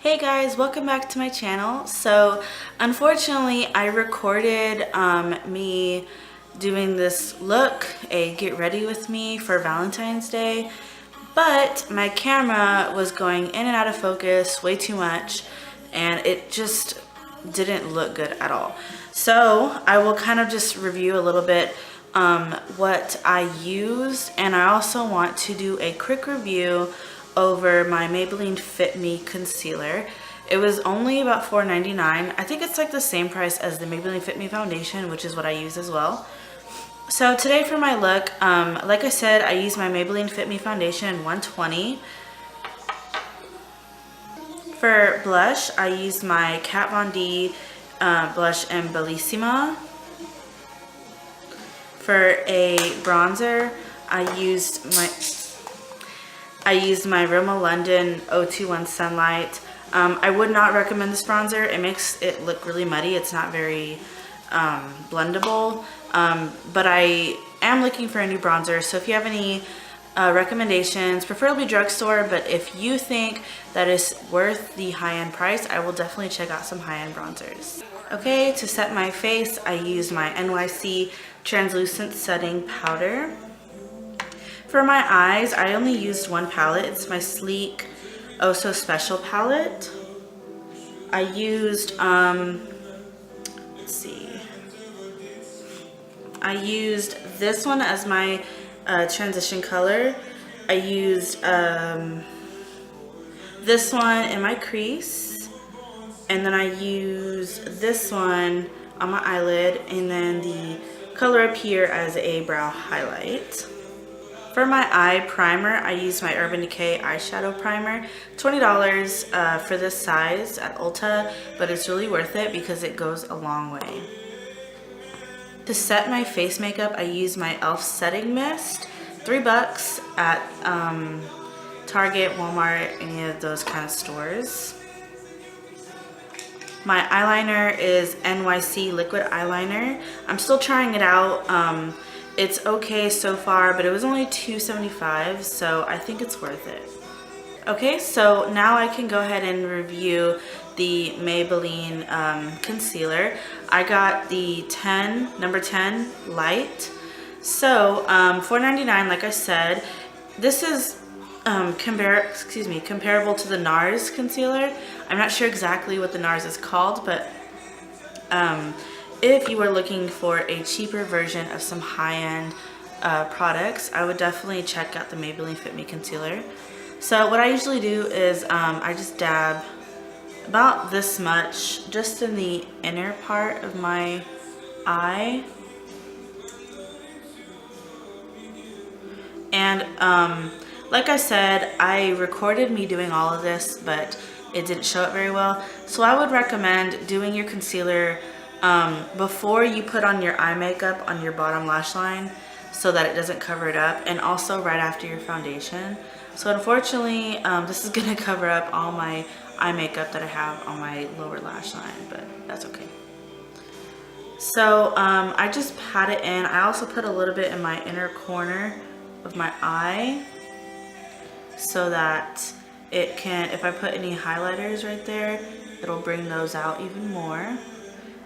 Hey guys, welcome back to my channel. So unfortunately I recorded me doing this look, a get ready with me for Valentine's Day, but my camera was going in and out of focus way too much and it just didn't look good at all. So I will kind of just review a little bit what I used, and I also want to do a quick review over my Maybelline Fit Me concealer. It was only about $4.99. I think it's like the same price as the Maybelline Fit Me foundation, which is what I use as well. So today for my look, like I said, I used my Maybelline Fit Me foundation in 120. For blush, I used my Kat Von D blush in Bellisima. For a bronzer, I used my Rimmel London 021 Sunlight. I would not recommend this bronzer. It makes it look really muddy. It's not very blendable. But I am looking for a new bronzer. So if you have any recommendations, preferably drugstore, but if you think that is worth the high-end price, I will definitely check out some high-end bronzers. Okay, to set my face, I used my NYC Translucent Setting Powder. For my eyes, I only used one palette. It's my Sleek Oh So Special palette. I used, let's see. I used this one as my transition color. I used this one in my crease. And then I used this one on my eyelid. And then the color up here as a brow highlight. For my eye primer, I used my Urban Decay eyeshadow primer. $20 for this size at Ulta, but it's really worth it because it goes a long way. To set my face makeup, I used my e.l.f. setting mist. $3 at Target, Walmart, any of those kind of stores. My eyeliner is NYC liquid eyeliner. I'm still trying it out. It's okay so far, but it was only $2.75, so I think it's worth it. Okay, so now I can go ahead and review the Maybelline concealer. I got the number 10 light. So $4.99, like I said. This is comparable to the NARS concealer. I'm not sure exactly what the NARS is called, but if you were looking for a cheaper version of some high-end products, I would definitely check out the Maybelline Fit Me concealer. So what I usually do is I just dab about this much just in the inner part of my eye. And like I said, I recorded me doing all of this, but it didn't show it very well. So I would recommend doing your concealer before you put on your eye makeup on your bottom lash line so that it doesn't cover it up, and also right after your foundation. So unfortunately, this is going to cover up all my eye makeup that I have on my lower lash line, but that's okay. So I just pat it in. I also put a little bit in my inner corner of my eye so that it can, if I put any highlighters right there, it'll bring those out even more.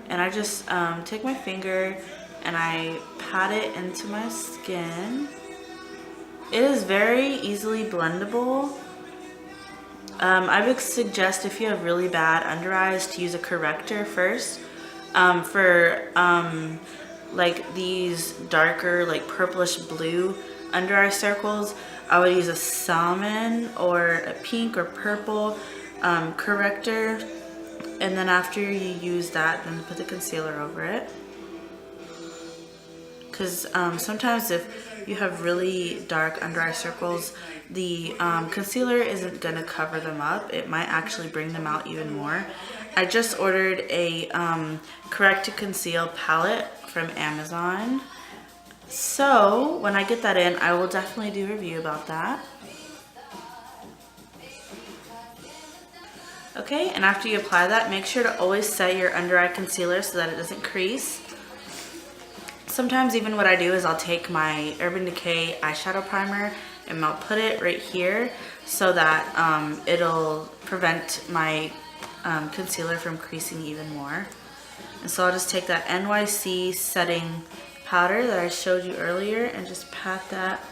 And I just take my finger and I pat it into my skin. It is very easily blendable. I would suggest, if you have really bad under eyes, to use a corrector first. For like these darker, like purplish blue under eye circles, I would use a salmon or a pink or purple corrector. And then after you use that, then put the concealer over it. Because sometimes if you have really dark under eye circles, the concealer isn't going to cover them up. It might actually bring them out even more. I just ordered a Correct to Conceal palette from Amazon. So when I get that in, I will definitely do a review about that. Okay, and after you apply that, make sure to always set your under eye concealer so that it doesn't crease. Sometimes even what I do is I'll take my Urban Decay eyeshadow primer and I'll put it right here so that it'll prevent my concealer from creasing even more. And so I'll just take that NYC setting powder that I showed you earlier and just pat that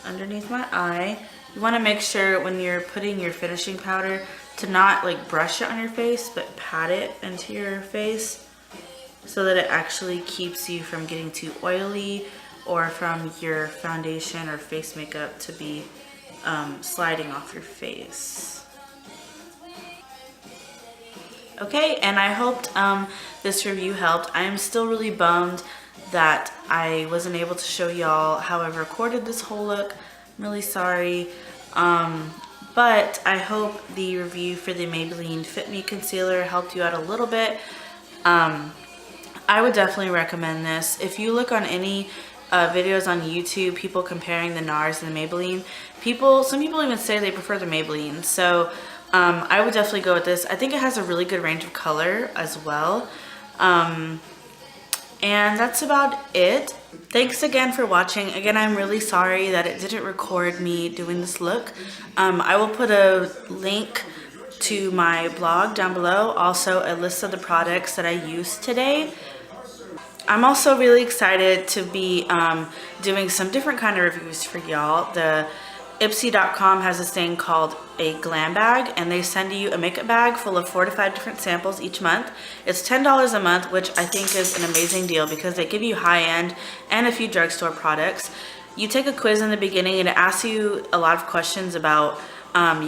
underneath my eye. You want to make sure when you're putting your finishing powder to not like brush it on your face, but pat it into your face so that it actually keeps you from getting too oily or from your foundation or face makeup to be sliding off your face. Okay, and I hoped this review helped. I am still really bummed that I wasn't able to show y'all how I recorded this whole look. I'm really sorry. But I hope the review for the Maybelline Fit Me Concealer helped you out a little bit. I would definitely recommend this. If you look on any videos on YouTube, people comparing the NARS and the Maybelline, some people even say they prefer the Maybelline. So I would definitely go with this. I think it has a really good range of color as well. And that's about it. Thanks again for watching. Again, I'm really sorry that it didn't record me doing this look. I will put a link to my blog down below, also a list of the products that I used today. I'm also really excited to be doing some different kind of reviews for y'all. The Ipsy.com has this thing called a Glam Bag, and they send you a makeup bag full of 4 to 5 different samples each month. It's $10 a month, which I think is an amazing deal because they give you high-end and a few drugstore products. You take a quiz in the beginning and it asks you a lot of questions about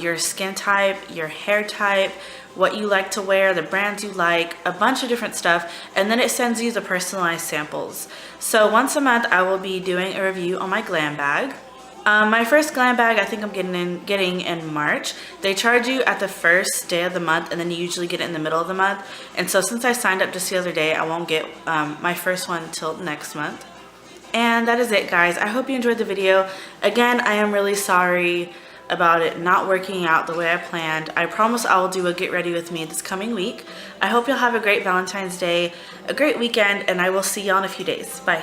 your skin type, your hair type, what you like to wear, the brands you like, a bunch of different stuff, and then it sends you the personalized samples. So once a month I will be doing a review on my Glam Bag. My first Glam Bag I think I'm getting in March. They charge you at the first day of the month and then you usually get it in the middle of the month. And so since I signed up just the other day, I won't get my first one till next month. And that is it, guys. I hope you enjoyed the video. Again, I am really sorry about it not working out the way I planned. I promise I will do a get ready with me this coming week. I hope you'll have a great Valentine's Day, a great weekend, and I will see y'all in a few days. Bye.